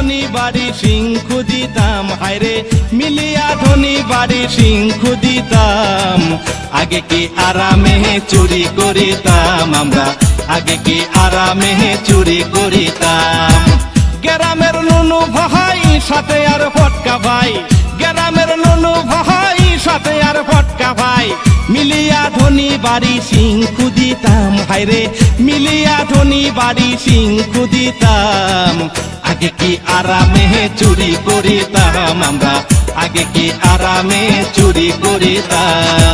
ধনী বাড়ি সিংখু দিতাম, হায়রে মিলিয়া ধনী বাড়ি সিংখু দিতাম। আগে কি আরামে চুরি করিতাম আমরা, আগে কি আরামে চুরি করিতাম। গ্রামের নুনু ভাই সাথে আর ফটকা ভাই, গ্রামের নুনু ভাই সাথে আর ফটকা ভাই, মিলিয়া ধনী বাড়ি সিংখু দিতাম, হায়রে মিলিয়া ধনী বাড়ি সিংখু দিতাম। আগে কি আরামে চুরি করিতাম আমরা, আগে কি আরামে চুরি করিতাম।